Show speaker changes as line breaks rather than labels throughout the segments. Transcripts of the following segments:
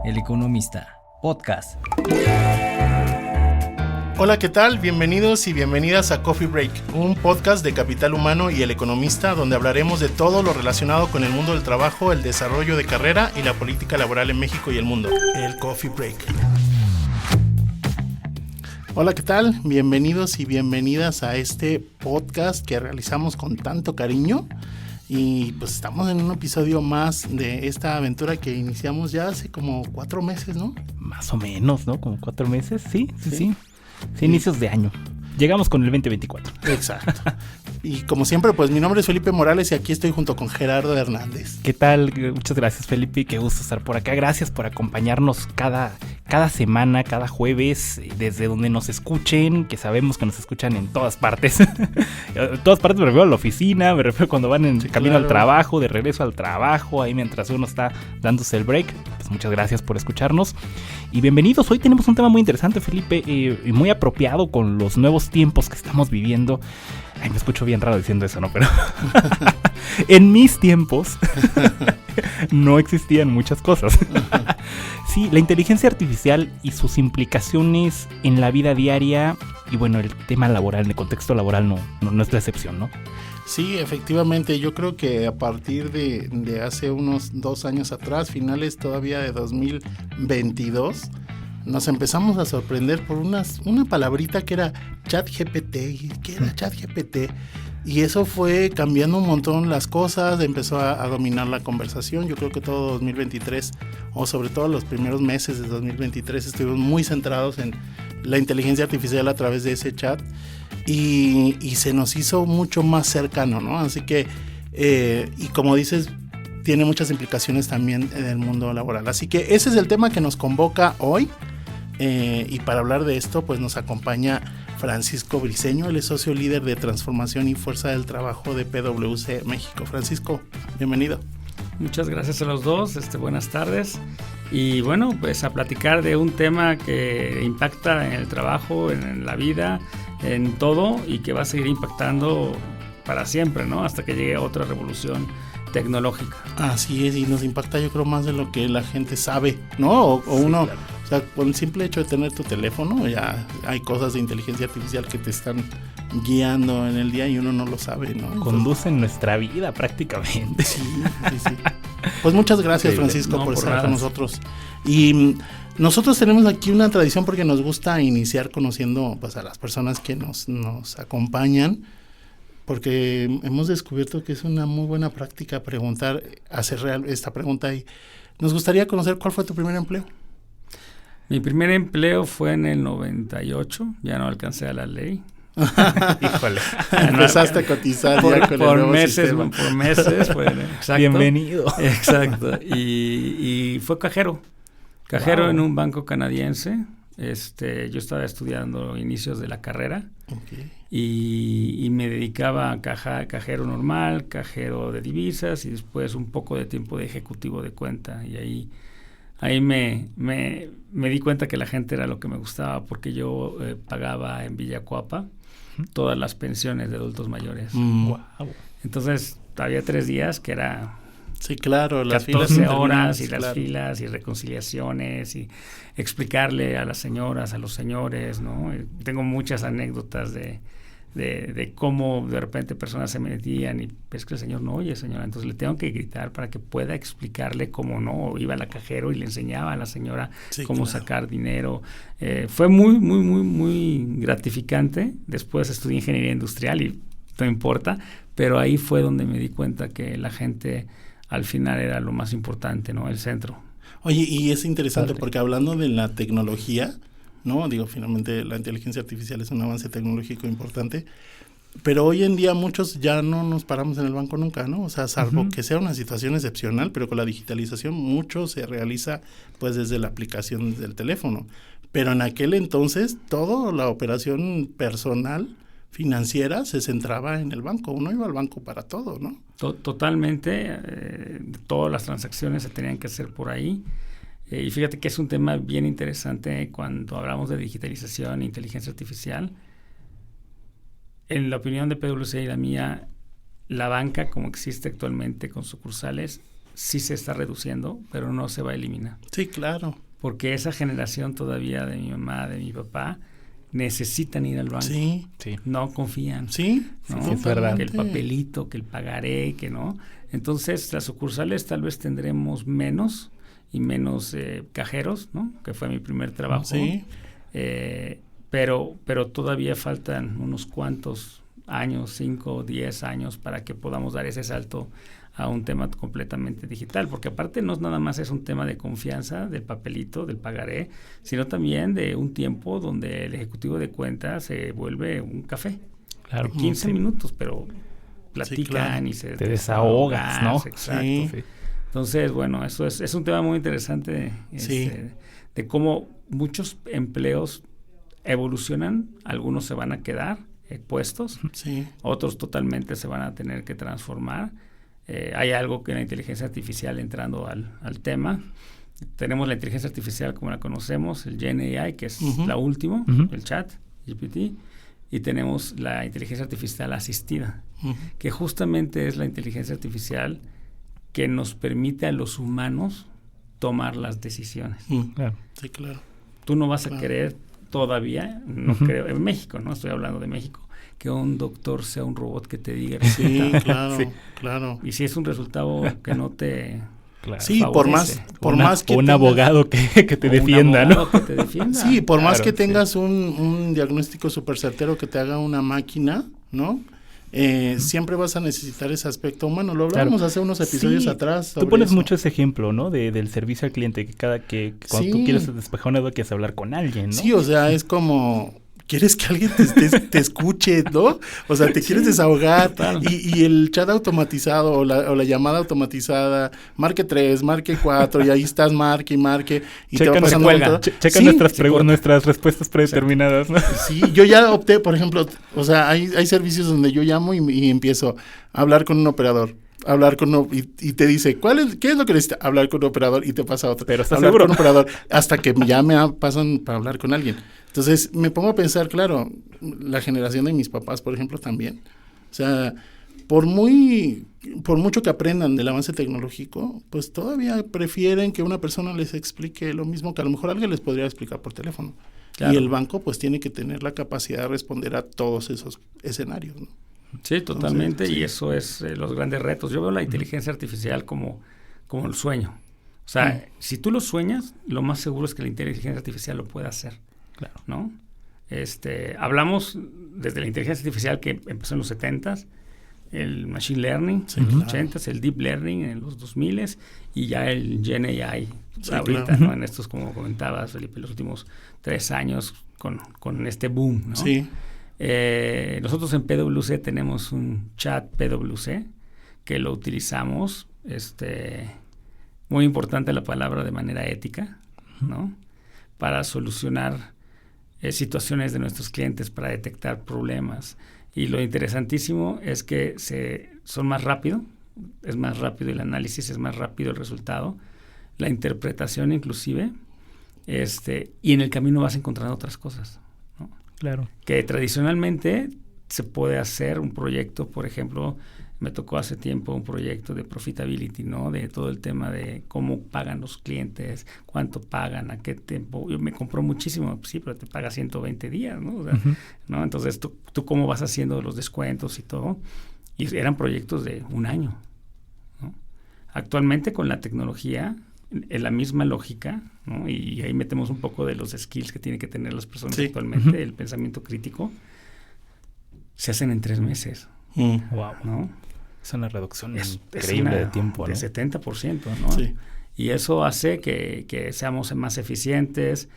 El Economista, podcast.
Hola, ¿qué tal? Bienvenidos y bienvenidas a Coffee Break, un podcast de Capital Humano y El Economista, donde hablaremos de todo lo relacionado con el mundo del trabajo, el desarrollo de carrera y la política laboral en México y el mundo. El Coffee Break. Hola, ¿qué tal? Bienvenidos y bienvenidas a este podcast que realizamos con tanto cariño. Y pues estamos en un episodio más de esta aventura que iniciamos ya hace como 4 meses, ¿no?
Más o menos, ¿no? Como 4 meses, sí, inicios de año. Llegamos con el 2024.
Exacto. Y como siempre, pues mi nombre es Felipe Morales y aquí estoy junto con Gerardo Hernández.
¿Qué tal? Muchas gracias, Felipe. Qué gusto estar por acá. Gracias por acompañarnos cada semana, cada jueves, desde donde nos escuchen, que sabemos que nos escuchan en todas partes. En todas partes me refiero a la oficina, me refiero cuando van en camino al trabajo, de regreso al trabajo, ahí mientras uno está dándose el break. Pues muchas gracias por escucharnos. Y bienvenidos. Hoy tenemos un tema muy interesante, Felipe, y muy apropiado con los nuevos tiempos que estamos viviendo. Ay, me escucho bien raro diciendo eso, ¿no? Pero en mis tiempos no existían muchas cosas. Sí, la inteligencia artificial y sus implicaciones en la vida diaria y bueno, el tema laboral, en el contexto laboral no es la excepción, ¿no?
Sí, efectivamente, yo creo que a partir de hace unos 2 años atrás, finales todavía de 2022, nos empezamos a sorprender por una palabrita que era ChatGPT. ¿Qué era ChatGPT? Y eso fue cambiando un montón las cosas, empezó a dominar la conversación. Yo creo que todo 2023, o sobre todo los primeros meses de 2023, estuvimos muy centrados en la inteligencia artificial a través de ese chat y se nos hizo mucho más cercano, ¿no? Así que, y como dices, tiene muchas implicaciones también en el mundo laboral. Así que ese es el tema que nos convoca hoy. Y para hablar de esto, pues nos acompaña Francisco Briceño, él es socio líder de transformación y fuerza del trabajo de PwC México. Francisco, bienvenido.
Muchas gracias a los dos, buenas tardes. Y bueno, pues a platicar de un tema que impacta en el trabajo, en la vida, en todo y que va a seguir impactando para siempre, ¿no? Hasta que llegue otra revolución tecnológica.
Así es, y nos impacta yo creo más de lo que la gente sabe, ¿no? O sí, uno, claro. O sea, con el simple hecho de tener tu teléfono, ya hay cosas de inteligencia artificial que te están guiando en el día y uno no lo sabe, ¿no?
Conducen nuestra vida prácticamente.
Sí. Pues muchas gracias, Francisco, por estar con nosotros. Y nosotros tenemos aquí una tradición porque nos gusta iniciar conociendo pues, a las personas que nos acompañan, porque hemos descubierto que es una muy buena práctica hacer real esta pregunta y nos gustaría conocer cuál fue tu primer empleo.
Mi primer empleo fue en el 98, ya no alcancé a la ley.
Híjole.
Empezaste a cotizar ya con el nuevo sistema.
Por meses, exacto.
Bienvenido.
Exacto. Y fue cajero wow. En un banco canadiense. Yo estaba estudiando inicios de la carrera.
Okay.
Y me dedicaba a cajero normal, cajero de divisas y después un poco de tiempo de ejecutivo de cuenta. Y ahí me di cuenta que la gente era lo que me gustaba porque yo pagaba en Villacuapa todas las pensiones de adultos mayores.
Wow.
Entonces había 3 días que era...
Sí, claro, las
14 horas y las filas y reconciliaciones y explicarle a las señoras, a los señores, ¿no? Tengo muchas anécdotas de cómo de repente personas se metían y es que el señor no oye, señora, entonces le tengo que gritar para que pueda explicarle cómo no, iba al cajero y le enseñaba a la señora cómo sacar dinero. Fue muy, muy, muy, muy gratificante. Después estudié ingeniería industrial y no importa, pero ahí fue donde me di cuenta que la gente al final era lo más importante, ¿no? El centro.
Oye, y es interesante porque hablando de la tecnología, ¿no? Digo, finalmente la inteligencia artificial es un avance tecnológico importante, pero hoy en día muchos ya no nos paramos en el banco nunca, ¿no? O sea, salvo que sea una situación excepcional, pero con la digitalización mucho se realiza pues desde la aplicación del teléfono. Pero en aquel entonces toda la operación personal financiera se centraba en el banco. Uno iba al banco para todo, ¿no?
Totalmente. Todas las transacciones se tenían que hacer por ahí. Y fíjate que es un tema bien interesante cuando hablamos de digitalización e inteligencia artificial. En la opinión de PwC y la mía, la banca como existe actualmente con sucursales sí se está reduciendo, pero no se va a eliminar.
Sí, claro.
Porque esa generación todavía de mi mamá, de mi papá, necesitan ir al banco.
Sí.
Sí.
No confían.
Sí,
¿no?
Sí, es verdad.
Que el papelito, que el pagaré, que no. Entonces, las sucursales tal vez tendremos menos y menos cajeros, ¿no? Que fue mi primer trabajo.
Sí.
Pero todavía faltan unos cuantos años, 5 o 10 años, para que podamos dar ese salto a un tema completamente digital, porque aparte no nada más es un tema de confianza, del papelito, del pagaré, sino también de un tiempo donde el ejecutivo de cuentas se vuelve un café.
Claro.
15 minutos, pero platican
claro.
y se
te desahogas, ¿no?
Exacto.
Sí.
Sí.
Entonces, bueno, eso es un tema muy interesante
Sí.
de cómo muchos empleos evolucionan, algunos se van a quedar puestos,
Sí.
otros totalmente se van a tener que transformar. Hay algo que la inteligencia artificial entrando al tema. Tenemos la inteligencia artificial como la conocemos, el Gen AI, que es la última, el chat, GPT, y tenemos la inteligencia artificial asistida, que justamente es la inteligencia artificial que nos permite a los humanos tomar las decisiones.
Claro.
Sí, claro.
Tú no vas a querer todavía, no creo, en México, no estoy hablando de México, que un doctor sea un robot que te diga el
Sí,
resultado.
claro,
Sí.
claro.
Y si es un resultado que no te
Claro.
Sí,
favorece.
por más que
un
tengas-
abogado que te
o un
defienda, ¿no?
abogado que te defienda.
Sí, por más
Claro,
que
sí.
tengas un diagnóstico súper certero que te haga una máquina, ¿no? Siempre vas a necesitar ese aspecto humano. Lo hablábamos hace unos episodios
Sí,
atrás.
Tú
sobre
pones
eso.
mucho ese ejemplo, ¿no? Del servicio al cliente, que cuando tú
Sí.
quieres despejar una duda, quieres hablar con alguien, ¿no?
Sí, o sea, es como, quieres que alguien te escuche, ¿no? O sea, te quieres desahogar.
total.
Y el chat automatizado o la llamada automatizada, marque 3, marque 4, y ahí estás, marque y marque. Y te va
Checa
pasando
cuelga.
todo.
Checa
Sí,
nuestras respuestas predeterminadas, ¿no?
sí, yo ya opté, por ejemplo, o sea, hay servicios donde yo llamo y empiezo a hablar con un operador. Hablar con y te dice, ¿qué es lo que necesita? Hablar con un operador y te pasa otro.
Pero ¿estás
hablar
seguro?
con un operador hasta que ya pasan para hablar con alguien. Entonces me pongo a pensar, claro, la generación de mis papás, por ejemplo, también. O sea, por mucho que aprendan del avance tecnológico, pues todavía prefieren que una persona les explique lo mismo que a lo mejor alguien les podría explicar por teléfono.
Claro.
Y el banco pues tiene que tener la capacidad de responder a todos esos escenarios, ¿no?
Sí, totalmente,
Entonces, sí.
y eso es los grandes retos. Yo veo la inteligencia artificial como el sueño. O sea, si tú lo sueñas, lo más seguro es que la inteligencia artificial lo pueda hacer.
Claro.
¿No? Hablamos desde la inteligencia artificial que empezó en los 70s, el machine learning en los 80s, el deep learning en los 2000s y ya el Gen AI ahorita,
claro.
¿no? En estos, como comentabas, Felipe, los últimos 3 años con este boom, ¿no?
Sí.
Nosotros en PwC tenemos un chat PwC que lo utilizamos, muy importante la palabra, de manera ética, ¿no? Para solucionar situaciones de nuestros clientes, para detectar problemas. Y lo interesantísimo es que son más rápido, es más rápido el análisis, es más rápido el resultado, la interpretación inclusive, y en el camino vas encontrando otras cosas, ¿no?
Claro.
Que tradicionalmente se puede hacer un proyecto, por ejemplo, me tocó hace tiempo un proyecto de profitability, ¿no? De todo el tema de cómo pagan los clientes, cuánto pagan, a qué tiempo. Yo me compró muchísimo, sí, pero te paga 120 días, ¿no? O sea, ¿no? Entonces, ¿tú cómo vas haciendo los descuentos y todo? Y eran proyectos de un año, ¿no? Actualmente con la tecnología, en la misma lógica, ¿no? Y ahí metemos un poco de los skills que tienen que tener las personas actualmente, el pensamiento crítico, se hacen en 3 meses.
Wow.
¿No?
Es una reducción
Es
increíble de tiempo,
de
¿no?
70%, ¿no?
Sí.
Y eso hace que seamos más eficientes.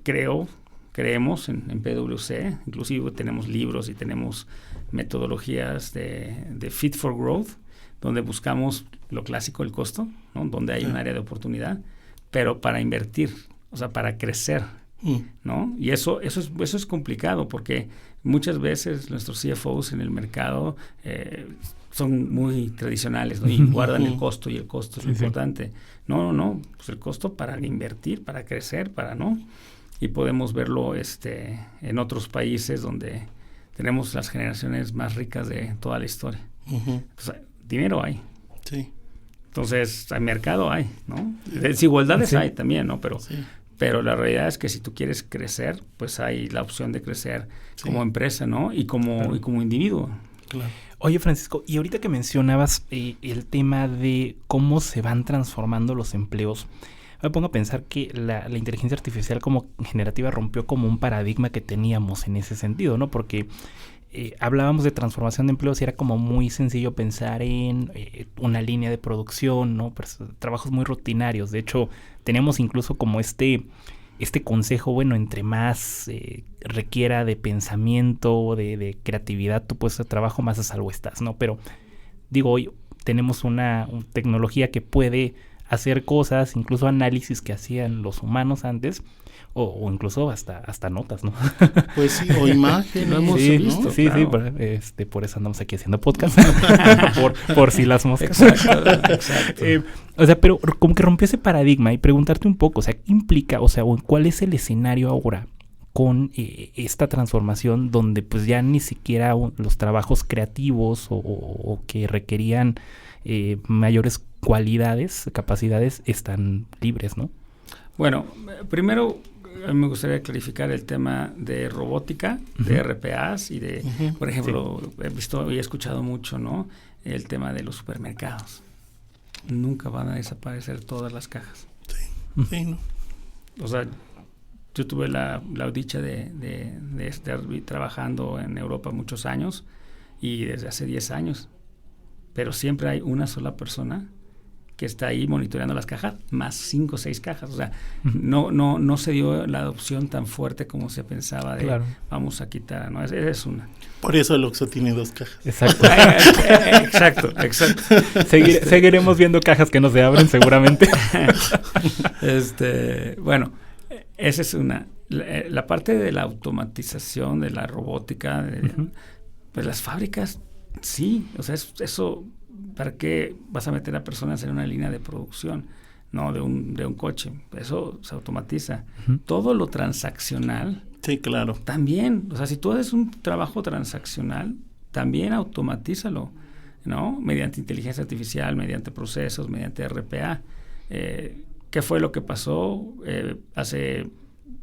Creemos en PwC, inclusive tenemos libros y tenemos metodologías de Fit for Growth, donde buscamos lo clásico, el costo, ¿no? Donde hay un área de oportunidad, pero para invertir, o sea, para crecer, ¿no? Y eso es complicado, porque muchas veces nuestros CFOs en el mercado son muy tradicionales, ¿no? Y guardan el costo, y el costo es lo importante. No, pues el costo para invertir, para crecer, ¿no? Y podemos verlo en otros países donde tenemos las generaciones más ricas de toda la historia. Entonces, dinero hay.
Sí.
Entonces, hay mercado, hay, ¿no? Desigualdades hay también, ¿no?
Sí.
Pero la realidad es que si tú quieres crecer, pues hay la opción de crecer como empresa, ¿no? Y como individuo.
Claro.
Oye, Francisco, y ahorita que mencionabas el tema de cómo se van transformando los empleos, me pongo a pensar que la inteligencia artificial como generativa rompió como un paradigma que teníamos en ese sentido, ¿no? Porque hablábamos de transformación de empleos y era como muy sencillo pensar en una línea de producción, ¿no? Pues, trabajos muy rutinarios. De hecho, teníamos incluso como este consejo, bueno, entre más requiera de pensamiento, de creatividad, tu puesto de trabajo, más a salvo estás, ¿no? Pero digo, hoy tenemos una tecnología que puede hacer cosas, incluso análisis que hacían los humanos antes, o incluso hasta notas, ¿no?
Pues sí, o imágenes.
Lo hemos visto.
Sí,
claro.
por eso andamos aquí haciendo podcast. por si las moscas.
Exacto.
O sea, pero como que rompió ese paradigma y preguntarte un poco, o sea, ¿qué implica, o sea, cuál es el escenario ahora con esta transformación donde pues ya ni siquiera los trabajos creativos o que requerían mayores cualidades, capacidades, están libres, ¿no?
Bueno, primero me gustaría clarificar el tema de robótica, de RPAs y de, por ejemplo, he visto y he escuchado mucho, ¿no? El tema de los supermercados. Nunca van a desaparecer todas las cajas.
Sí, ¿no?
O sea, yo tuve la dicha de estar trabajando en Europa muchos años y desde hace 10 años, pero siempre hay una sola persona que está ahí monitoreando las cajas, más 5 o 6 cajas. O sea, no se dio la adopción tan fuerte como se pensaba de vamos a quitar, ¿no? Esa es una.
Por eso el Oxxo tiene 2 cajas.
Exacto. exacto. Seguiremos viendo cajas que no se abren seguramente.
Bueno, esa es una. La parte de la automatización, de la robótica, pues las fábricas, sí, o sea, eso, ¿para qué vas a meter a personas en una línea de producción, no de un coche? Eso se automatiza. Todo lo transaccional.
Sí, claro.
También, o sea, si tú haces un trabajo transaccional, también automatízalo, ¿no? Mediante inteligencia artificial, mediante procesos, mediante RPA. ¿Qué fue lo que pasó? Hace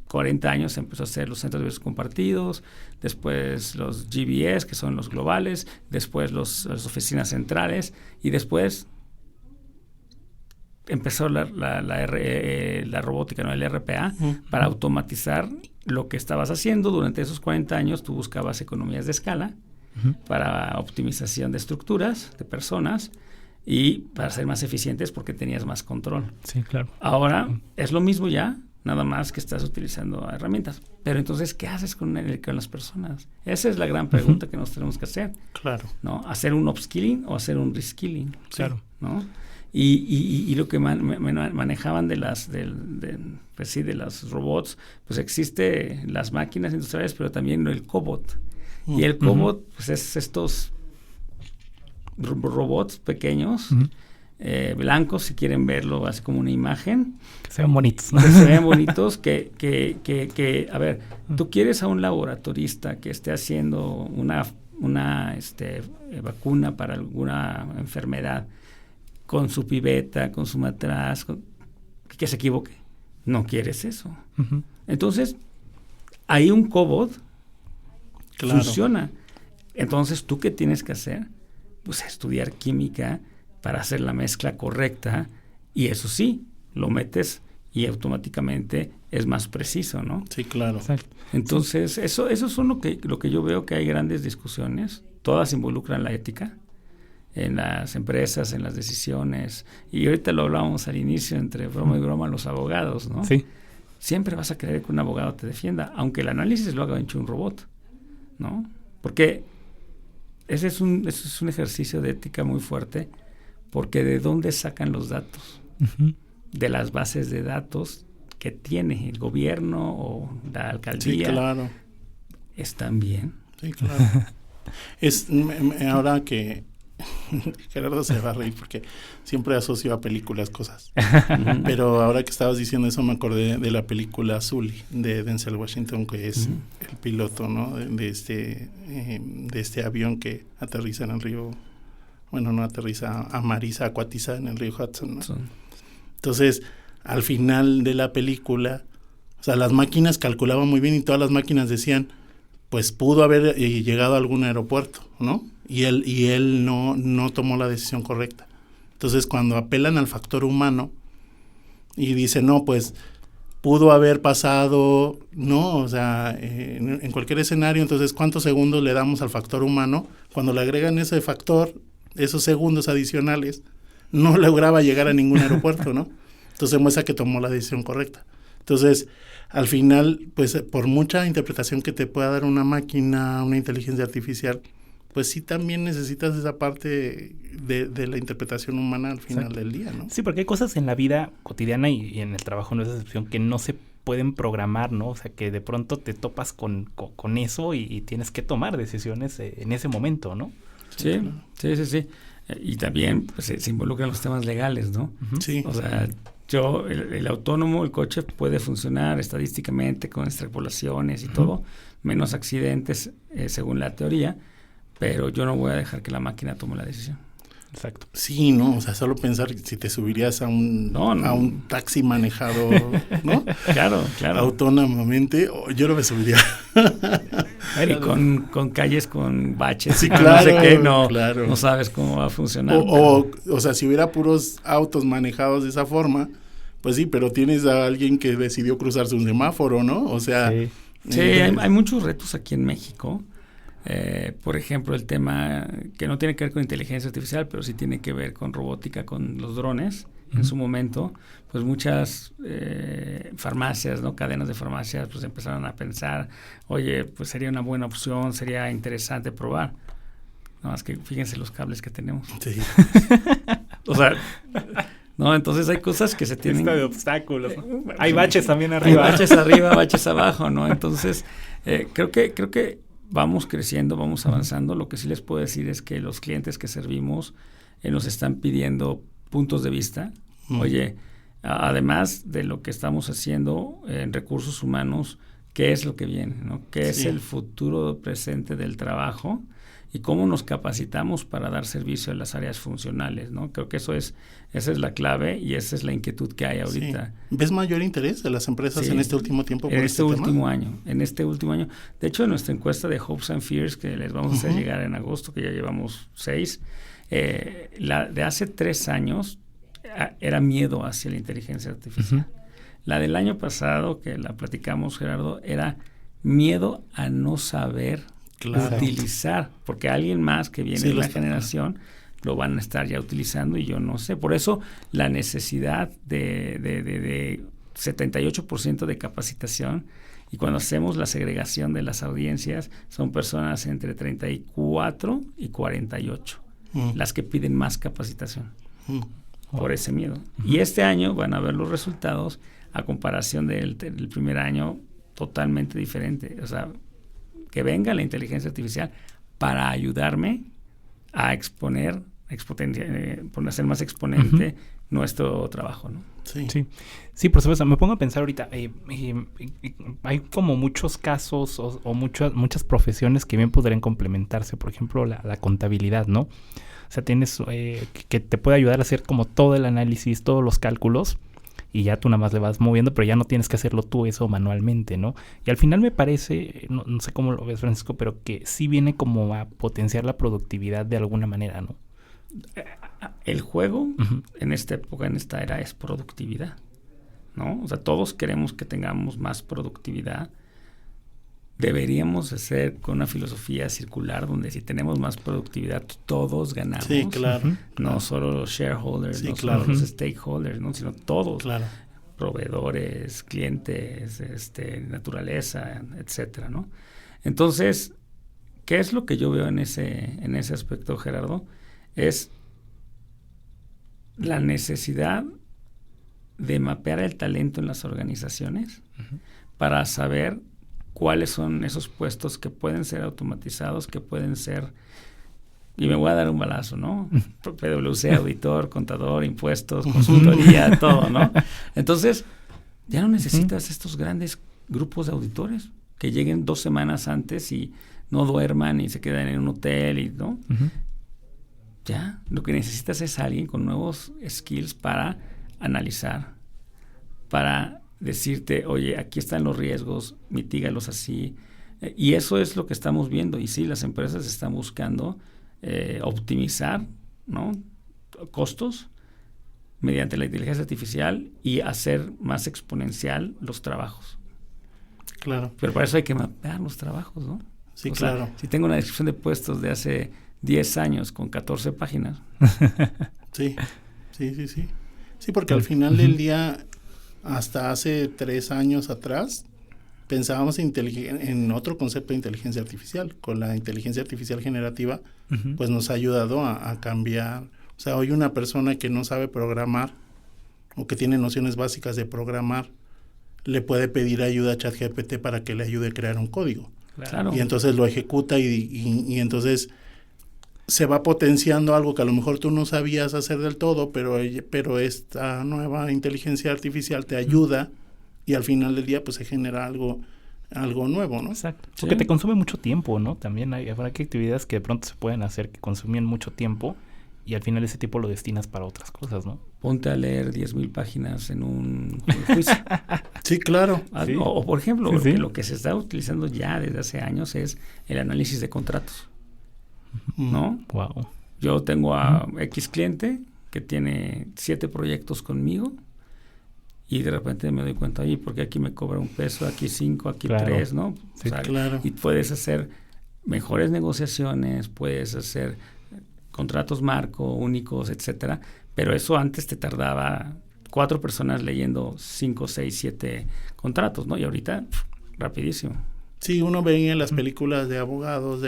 40 años se empezó a hacer los centros de servicios compartidos, después los GBS, que son los globales, después las oficinas centrales, y después empezó la robótica, ¿no? El RPA, para automatizar lo que estabas haciendo. Durante esos 40 años tú buscabas economías de escala para optimización de estructuras, de personas, y para ser más eficientes porque tenías más control.
Sí, claro.
Ahora es lo mismo ya, nada más que estás utilizando herramientas. Pero entonces, ¿qué haces con las personas? Esa es la gran pregunta que nos tenemos que hacer.
Claro.
¿No? ¿Hacer un upskilling o hacer un reskilling?
Claro.
¿No? Y lo que manejaban de las robots, pues existe las máquinas industriales, pero también el cobot. Y el cobot, pues es estos robots pequeños, blancos, si quieren verlo así como una imagen.
Que se ven bonitos, ¿no?
Que se ven bonitos, que a ver, tú quieres a un laboratorista que esté haciendo una vacuna para alguna enfermedad, con su pipeta, con su matraz, que se equivoque. No quieres eso. Entonces, ahí un cobot funciona. Entonces, ¿tú qué tienes que hacer? Pues estudiar química para hacer la mezcla correcta, y eso sí, lo metes y automáticamente es más preciso, ¿no?
Sí, claro.
Exacto.
Entonces, eso son lo que yo veo, que hay grandes discusiones. Todas involucran la ética en las empresas, en las decisiones. Y ahorita lo hablábamos al inicio, entre broma y broma, los abogados, ¿no?
Sí.
Siempre vas a querer que un abogado te defienda, aunque el análisis lo haga hecho un robot, ¿no? Porque ese es un ejercicio de ética muy fuerte, porque ¿de dónde sacan los datos? De las bases de datos que tiene el gobierno o la alcaldía.
Sí, claro.
¿Están bien?
Sí, claro. Ahora que Gerardo se va a reír porque siempre asocio a películas cosas. Pero ahora que estabas diciendo eso, me acordé de la película Sully de Denzel Washington, que es el piloto, ¿no? de este avión que aterriza en el río bueno, no aterriza, amariza, acuatiza en el río Hudson, ¿no?
Sí.
Entonces, al final de la película, o sea, las máquinas calculaban muy bien y todas las máquinas decían, pues pudo haber llegado a algún aeropuerto, ¿no? Y él no tomó la decisión correcta. Entonces, cuando apelan al factor humano y dicen, no, pues pudo haber pasado, ¿no? O sea, en cualquier escenario, entonces, ¿cuántos segundos le damos al factor humano? Cuando le agregan ese factor, esos segundos adicionales, no lograba llegar a ningún aeropuerto, ¿no? Entonces muestra que tomó la decisión correcta. Entonces, al final, pues por mucha interpretación que te pueda dar una máquina, una inteligencia artificial, pues sí también necesitas esa parte de la interpretación humana al final del día, ¿no?
Sí, porque hay cosas en la vida cotidiana y en el trabajo no es excepción que no se pueden programar, ¿no? O sea, que de pronto te topas con eso y tienes que tomar decisiones en ese momento, ¿no?
Sí. Y también pues, se involucran los temas legales, ¿no?
Sí.
O sea, el autónomo, el coche puede funcionar estadísticamente con extrapolaciones y todo, menos accidentes según la teoría, pero yo no voy a dejar que la máquina tome la decisión.
Exacto.
Sí, ¿no? O sea, solo pensar si te subirías a un taxi manejado, ¿no?
Claro.
Autónomamente, yo no me subiría.
Y con calles con baches,
sí,
claro, no sé qué,
claro.
No sabes cómo va a funcionar.
O sea, si hubiera puros autos manejados de esa forma, pues sí, pero tienes a alguien que decidió cruzarse un semáforo, ¿no? O sea...
Sí, hay muchos retos aquí en México. Por ejemplo, el tema que no tiene que ver con inteligencia artificial, pero sí tiene que ver con robótica, con los drones. En su momento, pues muchas farmacias, ¿no? Cadenas de farmacias, pues empezaron a pensar, oye, pues sería una buena opción, sería interesante probar. Nada más que fíjense los cables que tenemos.
Sí.
O sea, no, entonces hay cosas que se tienen...
de obstáculos. Hay baches también arriba.
Hay baches arriba, baches abajo, ¿no? Entonces, creo que vamos creciendo, vamos avanzando. Lo que sí les puedo decir es que los clientes que servimos nos están pidiendo puntos de vista. Oye, además de lo que estamos haciendo en recursos humanos, ¿qué es lo que viene, ¿no? ¿Qué es el futuro presente del trabajo? Y cómo nos capacitamos para dar servicio a las áreas funcionales, ¿no? Creo que esa es la clave y esa es la inquietud que hay ahorita.
Sí. ¿Ves mayor interés de las empresas en este último tiempo por
este último año? En este último año. De hecho, en nuestra encuesta de Hopes and Fears, que les vamos a hacer llegar en agosto, que ya llevamos 6, la de hace 3 años era miedo hacia la inteligencia artificial. La del año pasado, que la platicamos, Gerardo, era miedo a no saber utilizar, porque alguien más que viene de la generación lo van a estar ya utilizando y yo no sé. Por eso la necesidad de 78% de capacitación, y cuando hacemos la segregación de las audiencias son personas entre 34 y 48 las que piden más capacitación por ese miedo. Y este año van a ver los resultados a comparación del primer año totalmente diferente. O sea, que venga la inteligencia artificial para ayudarme a exponer, por hacer más exponente nuestro trabajo, ¿no?
Sí, por supuesto. Me pongo a pensar ahorita, hay como muchos casos o muchas profesiones que bien podrían complementarse. Por ejemplo, la contabilidad, ¿no? O sea, tienes que te puede ayudar a hacer como todo el análisis, todos los cálculos, y ya tú nada más le vas moviendo, pero ya no tienes que hacerlo tú eso manualmente, ¿no? Y al final me parece, no sé cómo lo ves, Francisco, pero que sí viene como a potenciar la productividad de alguna manera, ¿no?
El juego en esta época, en esta era, es productividad, ¿no? O sea, todos queremos que tengamos más productividad. Deberíamos hacer con una filosofía circular donde si tenemos más productividad todos ganamos.
Sí, claro.
No solo los shareholders, no solo los stakeholders, ¿no? Sino todos. Claro. Proveedores, clientes, naturaleza, etcétera, ¿no? Entonces, ¿qué es lo que yo veo en ese aspecto, Gerardo? Es la necesidad de mapear el talento en las organizaciones para saber cuáles son esos puestos que pueden ser automatizados, que pueden ser, y me voy a dar un balazo, ¿no? PwC, auditor, contador, impuestos, consultoría, todo, ¿no? Entonces, ya no necesitas estos grandes grupos de auditores que lleguen 2 semanas antes y no duerman y se quedan en un hotel, y ¿no? Ya, lo que necesitas es alguien con nuevos skills para analizar, para decirte, oye, aquí están los riesgos, mitígalos así. Y eso es lo que estamos viendo. Y sí, las empresas están buscando optimizar, ¿no?, costos mediante la inteligencia artificial y hacer más exponencial los trabajos.
Claro.
Pero para eso hay que mapear los trabajos, ¿no?
Sí,
O
claro.
sea, si tengo una descripción de puestos de hace 10 años con 14 páginas.
Sí. Sí, porque al final del día, hasta hace 3 años atrás, pensábamos en otro concepto de inteligencia artificial. Con la inteligencia artificial generativa, pues nos ha ayudado a cambiar. O sea, hoy una persona que no sabe programar o que tiene nociones básicas de programar, le puede pedir ayuda a ChatGPT para que le ayude a crear un código.
Claro.
Y entonces lo ejecuta y entonces se va potenciando algo que a lo mejor tú no sabías hacer del todo, pero esta nueva inteligencia artificial te ayuda y al final del día pues se genera algo nuevo, ¿no?
Exacto.
Sí.
Porque te consume mucho tiempo, ¿no? También habrá que actividades que de pronto se pueden hacer que consumen mucho tiempo y al final ese tiempo lo destinas para otras cosas, ¿no?
Ponte a leer 10,000 páginas en un juicio.
Sí, claro.
Sí.
O por ejemplo,
Sí, sí.
lo que se está utilizando ya desde hace años es el análisis de contratos, ¿no?
Wow.
Yo tengo a X cliente que tiene 7 proyectos conmigo y de repente me doy cuenta, oye, ¿por qué aquí me cobra $1, aquí 5, aquí
Claro.
3, ¿no?
Sí,
claro.
Y puedes hacer mejores negociaciones, puedes hacer contratos marco, únicos, etcétera, pero eso antes te tardaba 4 personas leyendo 5, 6, 7 contratos, ¿no? Y ahorita, rapidísimo.
Sí, uno veía las películas de abogados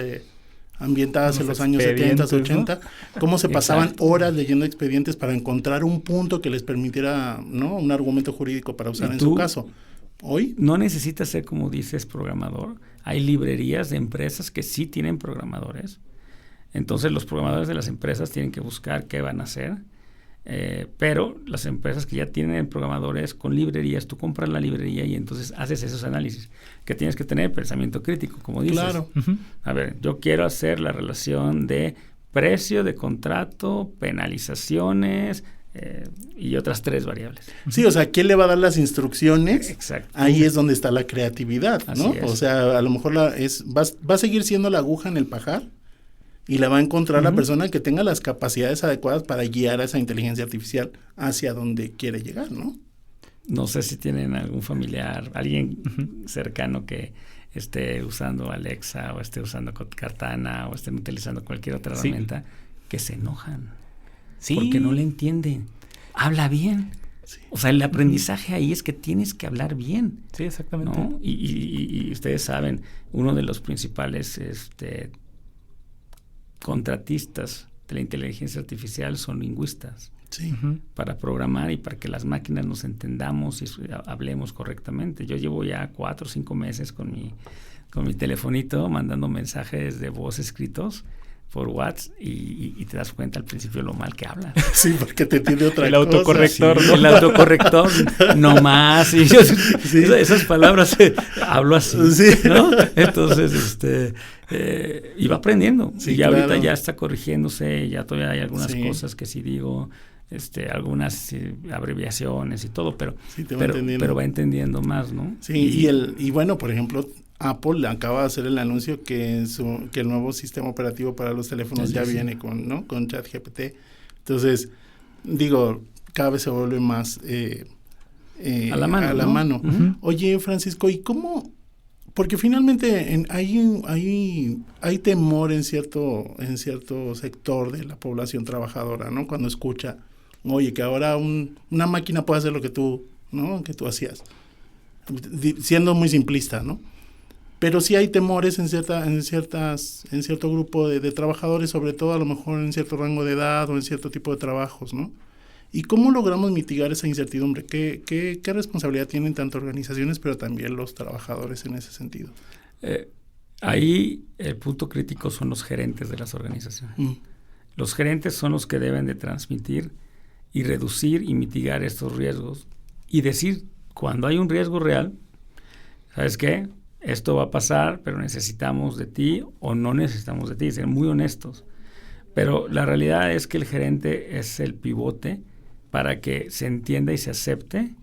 ambientadas en
Los
los años 70,
expedientes,
80, cómo se pasaban
Exacto.
horas leyendo expedientes para encontrar un punto que les permitiera, ¿no?, un argumento jurídico para usar
¿Y
en
tú?
su caso. Hoy,
No necesitas ser, como dices, programador. Hay librerías de empresas que sí tienen programadores. Entonces, los programadores de las empresas tienen que buscar qué van a hacer. Pero las empresas que ya tienen programadores con librerías, tú compras la librería y entonces haces esos análisis. Que tienes que tener pensamiento crítico, como dices.
claro.
A ver, yo quiero hacer la relación de precio de contrato, penalizaciones y otras 3 variables.
Sí, o sea, ¿quién le va a dar las instrucciones?
Exacto.
Ahí es donde está la creatividad, ¿no?
Así es.
O sea, a lo mejor va a seguir siendo la aguja en el pajar y la va a encontrar la persona que tenga las capacidades adecuadas para guiar a esa inteligencia artificial hacia donde quiere llegar, ¿no?
No sé si tienen algún familiar, alguien cercano que esté usando Alexa o esté usando Cortana o estén utilizando cualquier otra
Sí.
herramienta, que se enojan.
Sí.
Porque no le entienden. Habla bien.
Sí.
O sea, el aprendizaje ahí es que tienes que hablar bien,
Sí, exactamente.
¿no? Y ustedes saben, uno de los principales contratistas de la inteligencia artificial son lingüistas,
Sí.
para programar y para que las máquinas nos entendamos y hablemos correctamente. Yo llevo ya 4 o 5 meses con mi telefonito mandando mensajes de voz escritos por WhatsApp y te das cuenta al principio lo mal que hablan.
Sí, porque te entiende otra
El
cosa.
autocorrector,
Sí.
¿no?
El autocorrector, no más. Y yo, esas palabras hablo así,
Sí.
¿no? Entonces, y va aprendiendo.
Sí,
y ya
claro.
ahorita ya está corrigiéndose, ya todavía hay algunas
Sí.
cosas que sí digo, algunas abreviaciones y todo, pero,
Sí, te va entendiendo.
pero va entendiendo más, ¿no?
Sí, y bueno, por ejemplo, Apple acaba de hacer el anuncio que el nuevo sistema operativo para los teléfonos ya viene con ChatGPT. Entonces, digo, cada vez se vuelve más
a la mano. ¿no?
mano.
Ujú.
Oye, Francisco, ¿y cómo? Porque finalmente hay temor en cierto sector de la población trabajadora, ¿no? Cuando escucha, oye, que ahora una máquina puede hacer lo que tú, ¿no?, que tú hacías. Siendo muy simplista, ¿no? Pero sí hay temores en cierto grupo de trabajadores, sobre todo a lo mejor en cierto rango de edad o en cierto tipo de trabajos, ¿no? ¿Y cómo logramos mitigar esa incertidumbre? ¿Qué responsabilidad tienen tanto organizaciones, pero también los trabajadores en ese sentido?
Ahí el punto crítico son los gerentes de las organizaciones. Los gerentes son los que deben de transmitir y reducir y mitigar estos riesgos y decir cuando hay un riesgo real, ¿sabes qué? Esto va a pasar, pero necesitamos de ti o no necesitamos de ti, ser muy honestos. Pero la realidad es que el gerente es el pivote para que se entienda y se acepte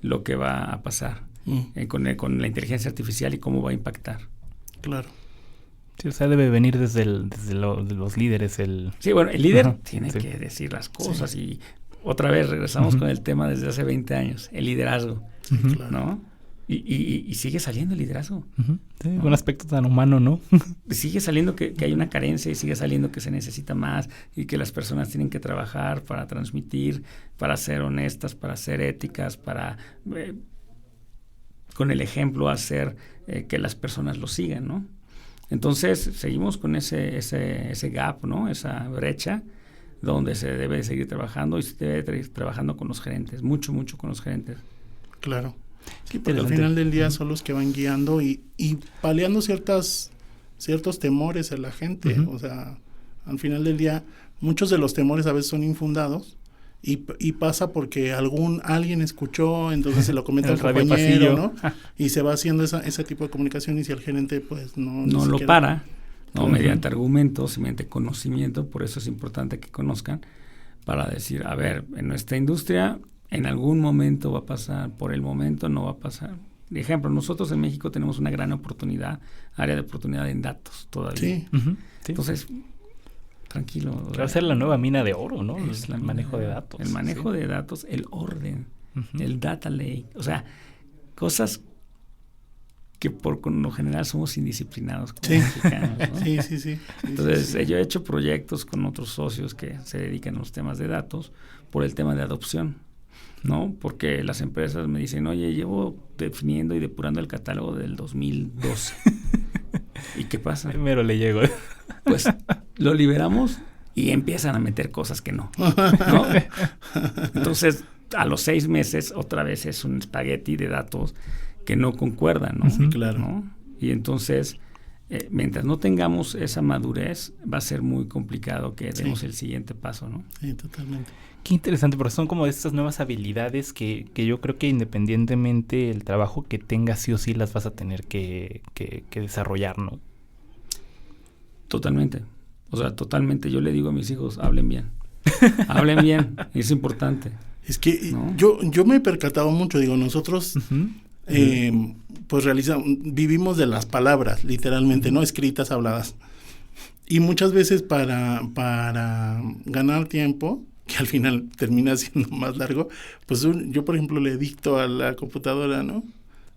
lo que va a pasar con la inteligencia artificial y cómo va a impactar.
Claro.
Sí, o sea, debe venir desde los líderes.
Sí, bueno, el líder
Ajá,
tiene
sí.
que decir las cosas y otra vez regresamos con el tema desde hace 20 años, el liderazgo,
Claro.
¿no? Y sigue saliendo el liderazgo.
Sí, un aspecto tan humano, ¿no?
Sigue saliendo que hay una carencia y sigue saliendo que se necesita más y que las personas tienen que trabajar para transmitir, para ser honestas, para ser éticas, para con el ejemplo hacer que las personas lo sigan, ¿no? Entonces seguimos con ese gap, ¿no? Esa brecha donde se debe seguir trabajando y se debe seguir trabajando con los gerentes, mucho con los gerentes.
Claro. Sí, porque al final del día son los que van guiando y paliando ciertos temores a la gente. O sea, al final del día, muchos de los temores a veces son infundados y pasa porque alguien escuchó, entonces se lo comenta al compañero, ¿no? Y se va haciendo ese tipo de comunicación y si el gerente pues no
lo para, ¿no? Mediante argumentos y mediante conocimiento, por eso es importante que conozcan, para decir, a ver, en nuestra industria en algún momento va a pasar, por el momento no va a pasar. De ejemplo, nosotros en México tenemos una gran área de oportunidad en datos todavía.
Sí.
Sí.
Entonces, tranquilo.
Va a ser la nueva mina de oro, ¿no?
Es
El manejo de datos.
El manejo de datos, el orden, el data lake, o sea, cosas que por lo general somos indisciplinados como mexicanos, ¿no?
Sí.
Entonces, yo he hecho proyectos con otros socios que se dedican a los temas de datos por el tema de adopción, ¿no? Porque las empresas me dicen, oye, llevo definiendo y depurando el catálogo del 2012. ¿Y qué pasa?
Primero le llegó.
Pues lo liberamos y empiezan a meter cosas que no, ¿no? Entonces, a los 6 meses, otra vez es un espagueti de datos que no concuerdan, ¿no?
Sí, claro.
¿no? Y entonces, mientras no tengamos esa madurez, va a ser muy complicado que demos el siguiente paso, ¿no?
Sí, totalmente.
Qué interesante, porque son como estas nuevas habilidades que yo creo que independientemente del trabajo que tengas, sí o sí las vas a tener que desarrollar, ¿no?
Totalmente. O sea, totalmente. Yo le digo a mis hijos, hablen bien. Hablen bien, es importante.
Es que
¿no?
yo me he percatado mucho, digo, nosotros pues vivimos de las palabras, literalmente, ¿no? Escritas, habladas. Y muchas veces para ganar tiempo, que al final termina siendo más largo, pues yo, por ejemplo, le dicto a la computadora, ¿no?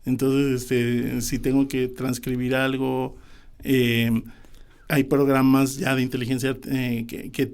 Entonces, si tengo que transcribir algo, hay programas ya de inteligencia que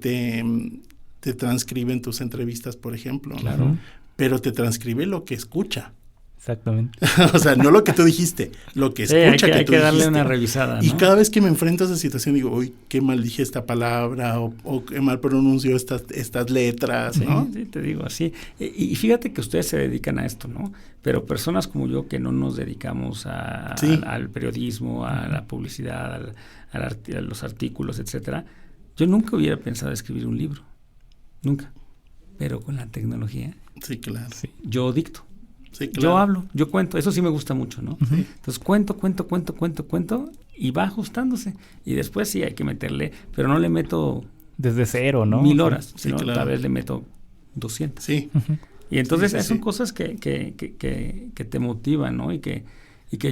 te transcriben tus entrevistas, por ejemplo,
claro,
¿no? Pero te transcribe lo que escucha.
Exactamente.
O sea, no lo que tú dijiste, lo que escucha
hay que darle
dijiste.
una revisada, ¿no?
Y cada vez que me enfrento a esa situación digo, uy, qué mal dije esta palabra o qué mal pronuncio estas letras, ¿no?
Sí, te digo así. Y fíjate que ustedes se dedican a esto, ¿no? Pero personas como yo que no nos dedicamos al periodismo, a la publicidad, a los artículos, etcétera, yo nunca hubiera pensado escribir un libro. Nunca. Pero con la tecnología,
Sí, claro.
Sí.
yo dicto.
Sí, claro.
Yo hablo, yo cuento, eso sí me gusta mucho, ¿no?
Sí.
Entonces cuento y va ajustándose. Y después sí hay que meterle, pero no le meto
Desde cero, ¿no?
1000 horas,
Sí,
sino
claro.
tal vez le meto 200.
Sí.
Y entonces
Sí.
son cosas que te motivan, ¿no? Y que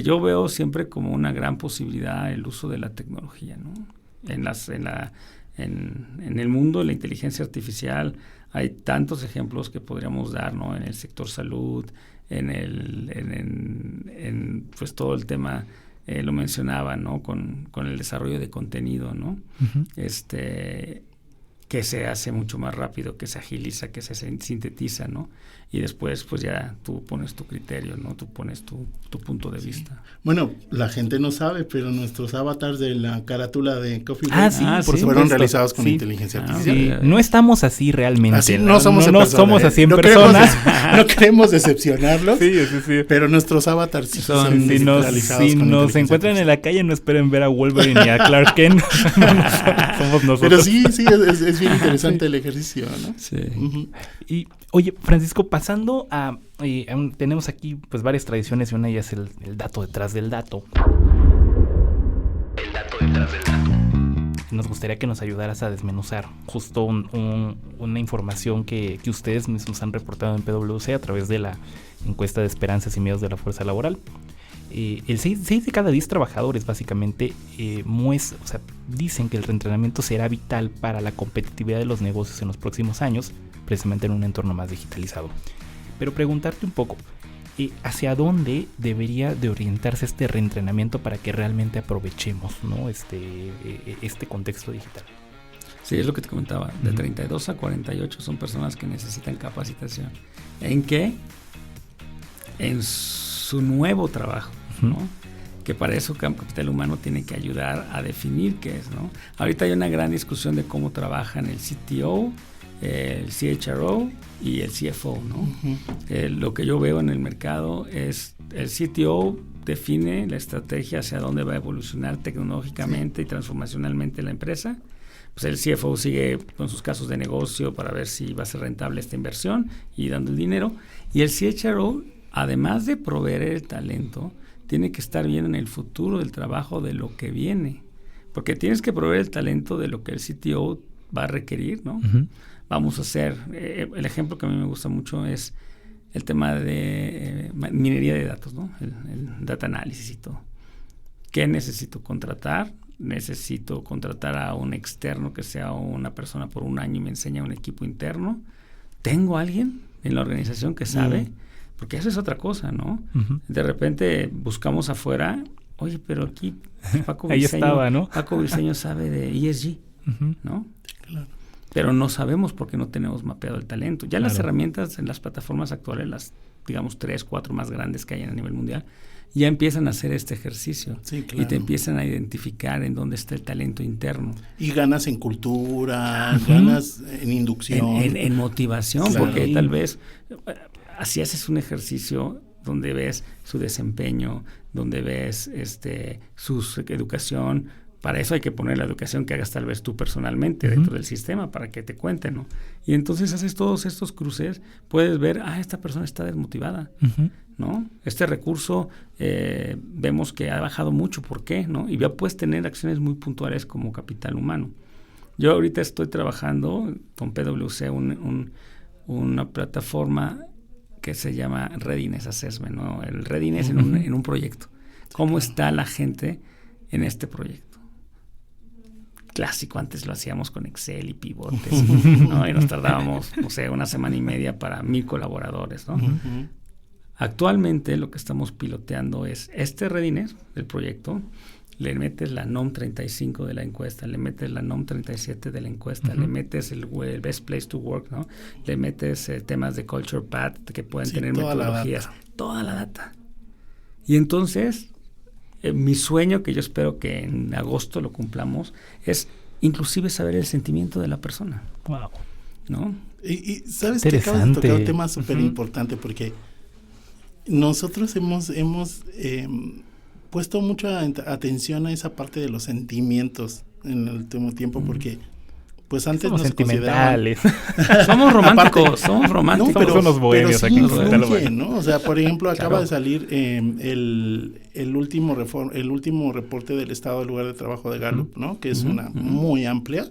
yo veo siempre como una gran posibilidad el uso de la tecnología, ¿no? En el mundo de la inteligencia artificial hay tantos ejemplos que podríamos dar, ¿no? En el sector salud, en pues todo el tema, lo mencionaba, ¿no? Con el desarrollo de contenido, ¿no? Que se hace mucho más rápido, que se agiliza, que se sintetiza, ¿no? Y después, pues ya tú pones tu criterio, ¿no? Tú pones tu punto de vista.
Bueno, la gente no sabe, pero nuestros avatars de la carátula de Coffee
Ah,
Break
sí,
Ah,
por
sí.
fueron
supuesto.
realizados con
Sí.
inteligencia
Ah,
artificial.
Sí, no estamos así realmente.
Así no somos en
no
persona,
somos así en
no
persona.
no queremos decepcionarlos,
Sí.
pero nuestros avatars sí son
Si
realizados
nos
con inteligencia
encuentran en
artificial.
la calle, no esperen ver a Wolverine y a Clark Kent. Somos nosotros.
Pero sí, es bien interesante el ejercicio, ¿no?
Sí.
Ujú.
Y oye, Francisco, pasando a tenemos aquí pues varias tradiciones y una ya es el dato detrás del dato.
El dato detrás del dato.
nos gustaría que nos ayudaras a desmenuzar justo una información que ustedes mismos han reportado en PwC a través de la encuesta de esperanzas y miedos de la fuerza laboral. El 6 de cada 10 trabajadores básicamente dicen que el reentrenamiento será vital para la competitividad de los negocios en los próximos años, precisamente en un entorno más digitalizado. Pero preguntarte un poco, ¿hacia dónde debería de orientarse este reentrenamiento para que realmente aprovechemos, ¿no? este contexto digital?
Sí, es lo que te comentaba. De 32 a 48 son personas que necesitan capacitación. ¿En qué? En su nuevo trabajo, ¿no? Que para eso Capital Humano tiene que ayudar a definir qué es, ¿no? Ahorita hay una gran discusión de cómo trabajan el CTO, el CHRO y el CFO, ¿no? Lo que yo veo en el mercado es el CTO define la estrategia hacia dónde va a evolucionar tecnológicamente y transformacionalmente la empresa. Pues el CFO sigue con sus casos de negocio para ver si va a ser rentable esta inversión y dando el dinero. Y el CHRO, además de proveer el talento, tiene que estar viendo en el futuro del trabajo de lo que viene. Porque tienes que proveer el talento de lo que el CTO va a requerir, ¿no? Vamos a hacer, el ejemplo que a mí me gusta mucho es el tema de minería de datos, ¿no? El data análisis y todo. ¿Qué necesito contratar? Necesito contratar a un externo que sea una persona por un año y me enseña un equipo interno. ¿Tengo alguien en la organización que sabe? Porque eso es otra cosa, ¿no? De repente buscamos afuera, oye, pero aquí Paco
Ahí
Briceño,
estaba, ¿no?
Paco Briceño sabe de ESG, ¿no?
Claro.
Pero no sabemos porque no tenemos mapeado el talento. Ya las
Claro.
herramientas en las plataformas actuales, las, digamos, 3, 4 más grandes que hay a nivel mundial, ya empiezan a hacer este ejercicio.
Sí, claro.
Y te empiezan a identificar en dónde está el talento interno.
Y ganas en cultura, ganas en inducción.
En motivación,
Claro.
porque tal vez así haces un ejercicio donde ves su desempeño, donde ves su educación. Para eso hay que poner la educación que hagas tal vez tú personalmente dentro del sistema para que te cuenten, ¿no? Y entonces haces todos estos cruces, puedes ver, esta persona está desmotivada, ¿no? Este recurso vemos que ha bajado mucho, ¿por qué? ¿No? Y ya puedes tener acciones muy puntuales como Capital Humano. Yo ahorita estoy trabajando con PwC una plataforma que se llama Readiness Assessment, ¿no? El Readiness en un proyecto. ¿Cómo está la gente en este proyecto? Clásico, antes lo hacíamos con Excel y pivotes, ¿no? Y nos tardábamos, una semana y media para 1,000 colaboradores, ¿no? Actualmente lo que estamos piloteando es este readiness del proyecto, le metes la NOM 35 de la encuesta, le metes la NOM 37 de la encuesta, le metes el Best Place to Work, ¿no? Le metes temas de Culture Path que pueden tener metodologías, toda la data. Y entonces mi sueño, que yo espero que en agosto lo cumplamos, es inclusive saber el sentimiento de la persona.
Wow.
¿No?
Y sabes que acabas de tocar un tema súper importante porque nosotros hemos puesto mucha atención a esa parte de los sentimientos en el último tiempo porque pues antes
somos
nos
sentimentales.
Somos románticos, somos románticos.
No, pero,
somos bohemios
sí
aquí en
influye,
Capital Humano.
¿no? O sea, por ejemplo, acaba
Claro.
de salir el último reporte del estado del lugar de trabajo de Gallup, ¿no? Que es una muy amplia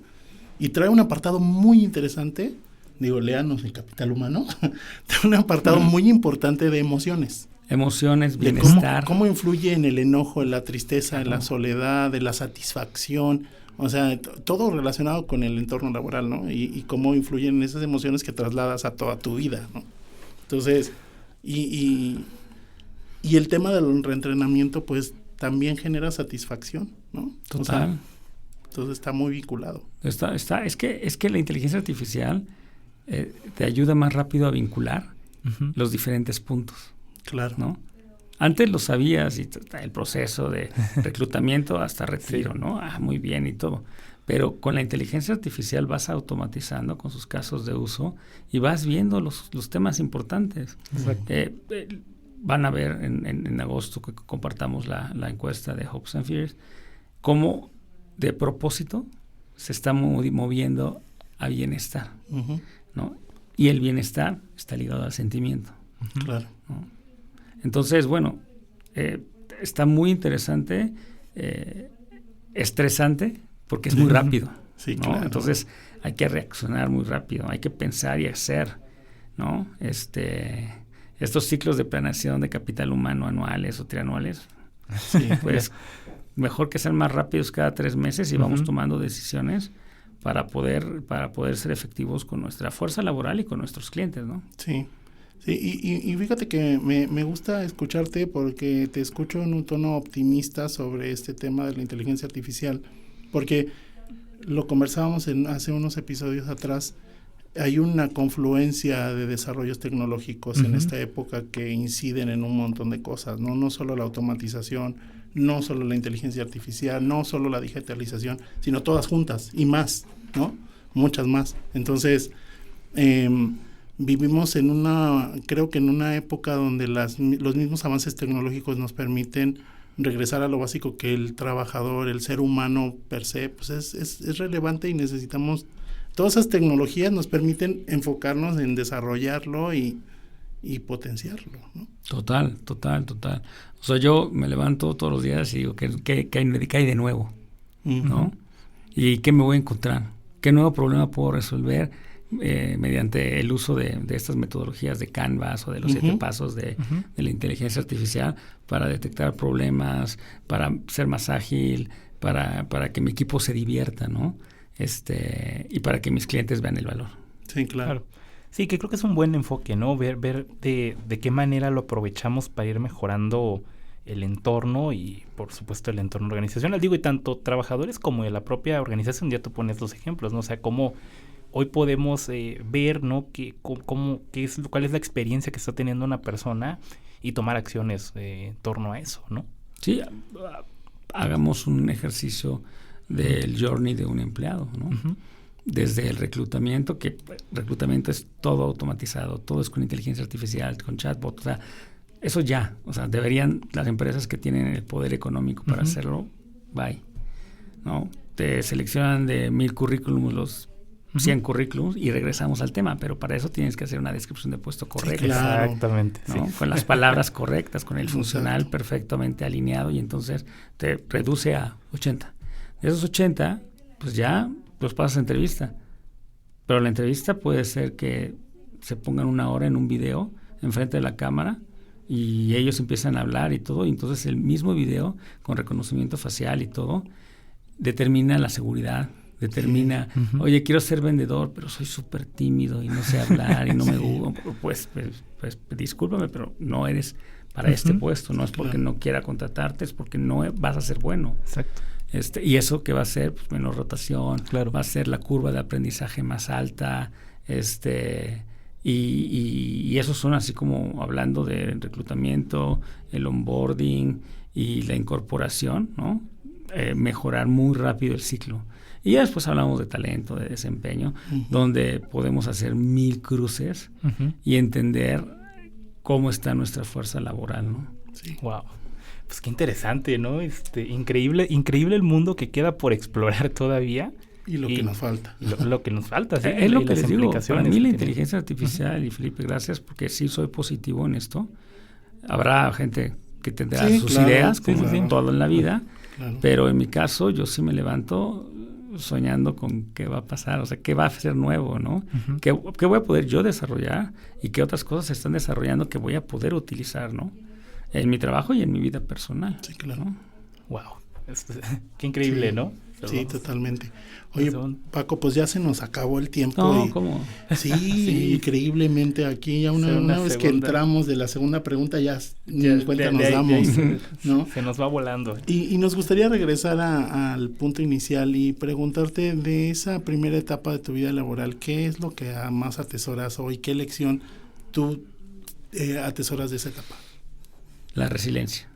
y trae un apartado muy interesante. Digo, léanos el Capital Humano. Trae un apartado muy importante de emociones.
Emociones,
De
bienestar.
cómo influye en el enojo, en la tristeza, en la soledad, en la satisfacción. O sea, todo relacionado con el entorno laboral, ¿no? Y cómo influyen en esas emociones que trasladas a toda tu vida, ¿no? Entonces, y el tema del reentrenamiento, pues, también genera satisfacción, ¿no?
Total.
O sea, entonces está muy vinculado.
Es que la inteligencia artificial te ayuda más rápido a vincular los diferentes puntos,
Claro.
¿no? Antes lo sabías y el proceso de reclutamiento hasta retiro, ¿no? Muy bien y todo. Pero con la inteligencia artificial vas automatizando con sus casos de uso y vas viendo los temas importantes. Van a ver en agosto que compartamos la encuesta de Hopes and Fears, cómo de propósito se está moviendo a bienestar, ¿no? Y el bienestar está ligado al sentimiento.
Claro.
¿No? Entonces, está muy interesante, estresante, porque es muy rápido.
Sí,
¿no?
claro.
Entonces hay que reaccionar muy rápido, hay que pensar y hacer, ¿no? Estos ciclos de planeación de capital humano anuales o trianuales,
Sí,
pues mejor que sean más rápidos cada 3 meses y vamos tomando decisiones para poder ser efectivos con nuestra fuerza laboral y con nuestros clientes, ¿no?
sí. Sí, y fíjate que me gusta escucharte porque te escucho en un tono optimista sobre este tema de la inteligencia artificial, porque lo conversábamos hace unos episodios atrás. Hay una confluencia de desarrollos tecnológicos en esta época que inciden en un montón de cosas, ¿no? No solo la automatización, no solo la inteligencia artificial, no solo la digitalización, sino todas juntas y más, ¿no? Muchas más. Entonces, vivimos creo que en una época donde los mismos avances tecnológicos nos permiten regresar a lo básico, que el trabajador, el ser humano per se, pues es relevante, y necesitamos. Todas esas tecnologías nos permiten enfocarnos en desarrollarlo y potenciarlo, ¿no?
Total. O sea, yo me levanto todos los días y digo, ¿qué hay de nuevo? ¿No? ¿Y qué me voy a encontrar? ¿Qué nuevo problema puedo resolver mediante el uso de estas metodologías de Canvas o de los 7 pasos de la inteligencia artificial para detectar problemas, para ser más ágil, para que mi equipo se divierta, ¿no? Y para que mis clientes vean el valor.
Sí, claro.
Sí, que creo que es un buen enfoque, ¿no? Ver de qué manera lo aprovechamos para ir mejorando el entorno y, por supuesto, el entorno organizacional. Digo, y tanto trabajadores como de la propia organización, ya tú pones los ejemplos, ¿no? O sea, cómo hoy podemos ver, ¿no? Cuál es la experiencia que está teniendo una persona y tomar acciones en torno a eso, ¿no?
Sí, hagamos un ejercicio del journey de un empleado, ¿no? Desde el reclutamiento, que reclutamiento es todo automatizado, todo es con inteligencia artificial, con chatbot, o sea, eso ya, o sea, deberían las empresas que tienen el poder económico para hacerlo, ¿no? Te seleccionan de 1000 currículums los 100 currículums y regresamos al tema, pero para eso tienes que hacer una descripción de puesto correcta.
Sí, claro.
Exactamente.
¿No?
Sí.
Con las palabras correctas, con el funcional perfectamente alineado, y entonces te reduce a 80. De esos 80, pues ya los pasas a entrevista. Pero la entrevista puede ser que se pongan 1 hora en un video enfrente de la cámara y ellos empiezan a hablar y todo, y entonces el mismo video con reconocimiento facial y todo determina la seguridad, determina, oye, quiero ser vendedor, pero soy súper tímido y no sé hablar y no me gusta. Pues discúlpame, pero no eres para este puesto, no es porque no quiera contratarte, es porque no vas a ser bueno.
Exacto.
Y eso que va a ser, pues, menos rotación,
Claro.
va a ser la curva de aprendizaje más alta, y esos son así como hablando de reclutamiento, el onboarding y la incorporación, ¿no? Mejorar muy rápido el ciclo. Y ya después hablamos de talento, de desempeño, donde podemos hacer 1000 cruces y entender cómo está nuestra fuerza laboral, ¿no?
Sí.
Wow. Pues qué interesante, ¿no? Increíble el mundo que queda por explorar todavía.
Y lo que nos falta.
Lo que nos falta, sí.
Es lo
y
que
las
les digo. Para mí la inteligencia
tiene.
artificial, y Felipe, gracias, porque sí soy positivo en esto. Habrá gente que tendrá
Sí,
sus
claro,
ideas,
sí,
como
claro.
todo en la vida,
Claro.
pero en mi caso yo sí me levanto soñando con qué va a pasar, o sea, qué va a ser nuevo, ¿no? ¿Qué voy a poder yo desarrollar y qué otras cosas se están desarrollando que voy a poder utilizar, ¿no? En mi trabajo y en mi vida personal.
Sí, claro.
¿no?
Wow. Qué increíble,
Sí.
¿no?
Sí, totalmente. Oye,
Son-
Paco, pues ya se nos acabó el tiempo.
No,
y-
¿cómo?
Sí, increíblemente. Aquí ya una vez que entramos de la segunda pregunta ya ni cuenta nos damos, ¿no?
Se nos va volando.
Y nos gustaría regresar al punto inicial y preguntarte de esa primera etapa de tu vida laboral, ¿qué es lo que más atesoras hoy? ¿Qué lección tú atesoras de esa etapa?
La resiliencia.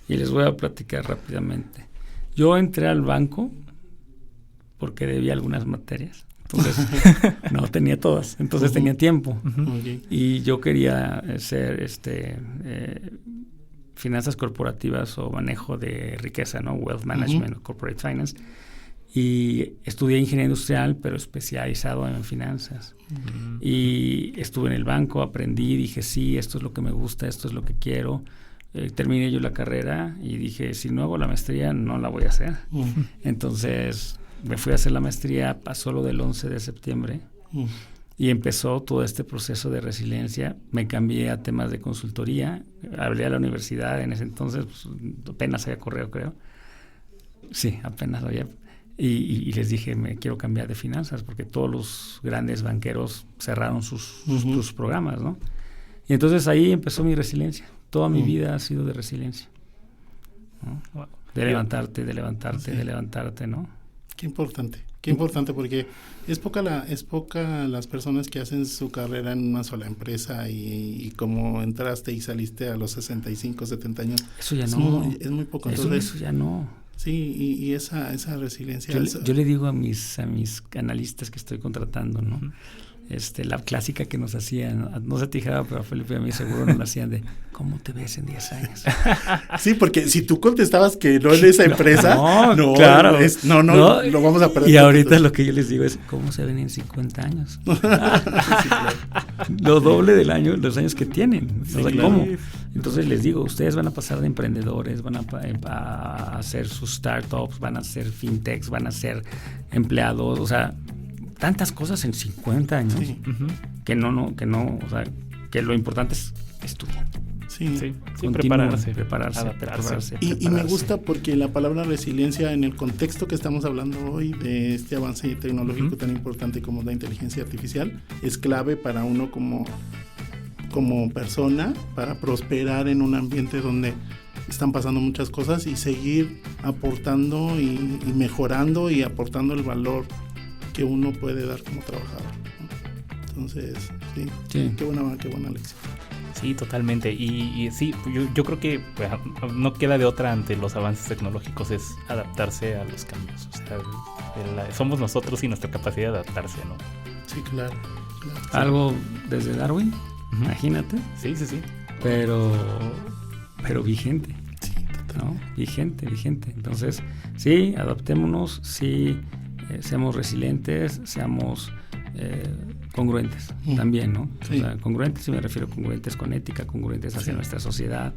Y les voy a platicar rápidamente. Yo entré al banco porque debía algunas materias. Entonces, no tenía todas. Entonces tenía tiempo.
Okay.
Y yo quería ser finanzas corporativas o manejo de riqueza, ¿no? Wealth management o corporate finance. Y estudié ingeniería industrial, pero especializado en finanzas. Y estuve en el banco, aprendí, dije, sí, esto es lo que me gusta, esto es lo que quiero. terminé yo la carrera y dije, si no hago la maestría, no la voy a hacer. Entonces me fui a hacer la maestría, pasó lo del 11 de septiembre y empezó todo este proceso de resiliencia. Me cambié a temas de consultoría, hablé a la universidad, en ese entonces pues, apenas había correo, creo. Sí, apenas había. Y les dije, me quiero cambiar de finanzas, porque todos los grandes banqueros cerraron sus programas, ¿no? Y entonces ahí empezó mi resiliencia. Toda mi vida ha sido de resiliencia, ¿no?
Wow.
De levantarte, ¿no?
Qué importante, porque es poca las personas que hacen su carrera en una sola empresa y como entraste y saliste a los 65, 70 años.
Eso ya no.
Es muy poco. Entonces,
eso ya no.
Sí, y esa resiliencia.
Yo le digo a mis analistas que estoy contratando, ¿no? La clásica que nos hacían, no se te dijera, pero a Felipe y a mí seguro nos la hacían de ¿cómo te ves en 10 años?
Sí, porque si tú contestabas que no en esa empresa, no,
claro,
no, lo vamos a perder.
Y ahorita lo que yo les digo es ¿cómo se ven en 50 años? Sí, claro. Lo doble de los años que tienen. Sí, claro. ¿Cómo? Entonces les digo, ustedes van a pasar de emprendedores, van a hacer sus startups, van a hacer fintechs, van a ser empleados, o sea, tantas cosas en 50 años que no, o sea, que lo importante es estudiar.
Sí, prepararse.
Y me gusta porque la palabra resiliencia en el contexto que estamos hablando hoy de este avance tecnológico tan importante como la inteligencia artificial es clave para uno como persona para prosperar en un ambiente donde están pasando muchas cosas y seguir aportando y mejorando y aportando el valor que uno puede dar como trabajador, ¿no? Entonces, sí. Qué buena lección.
Sí, totalmente. Y sí, yo creo que no queda de otra ante los avances tecnológicos, es adaptarse a los cambios. O sea, somos nosotros y nuestra capacidad de adaptarse, ¿no?
Sí, claro.
Algo desde Darwin, imagínate.
Sí.
Pero vigente.
Sí, totalmente.
¿No? Vigente. Entonces, sí, adaptémonos, sí, seamos resilientes, seamos congruentes también, ¿no?
Sí.
O sea, congruentes, si me refiero a congruentes con ética, congruentes hacia nuestra sociedad.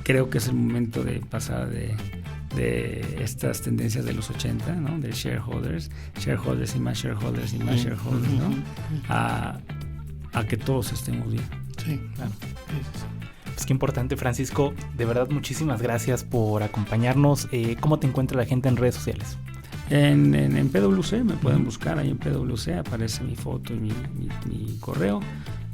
Creo que es el momento de pasar de estas tendencias de los 80, ¿no? De shareholders y más shareholders, ¿no? A que todos estemos bien.
Sí,
claro. Pues qué importante, Francisco. De verdad, muchísimas gracias por acompañarnos. ¿Cómo te encuentra la gente en redes sociales?
En PwC, me pueden buscar ahí en PwC, aparece mi foto y mi correo.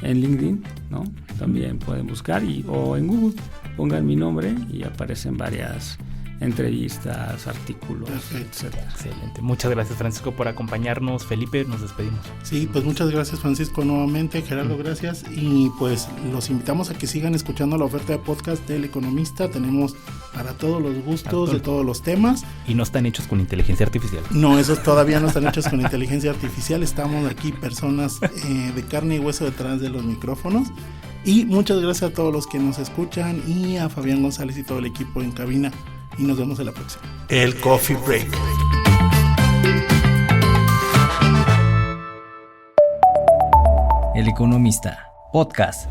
En LinkedIn, ¿no? También pueden buscar o en Google pongan mi nombre y aparecen varias entrevistas, artículos, etcétera.
Excelente. Muchas gracias, Francisco, por acompañarnos. Felipe, nos despedimos.
Sí, pues muchas gracias, Francisco, nuevamente. Gerardo, gracias. Y pues los invitamos a que sigan escuchando la oferta de podcast del Economista. Tenemos para todos los gustos, de todos los temas.
Y no están hechos con inteligencia artificial.
No, esos todavía no están hechos con inteligencia artificial. Estamos aquí personas de carne y hueso detrás de los micrófonos. Y muchas gracias a todos los que nos escuchan y a Fabián González y todo el equipo en cabina. Y nos vemos en la próxima. El Coffee Break.
El Economista, podcast.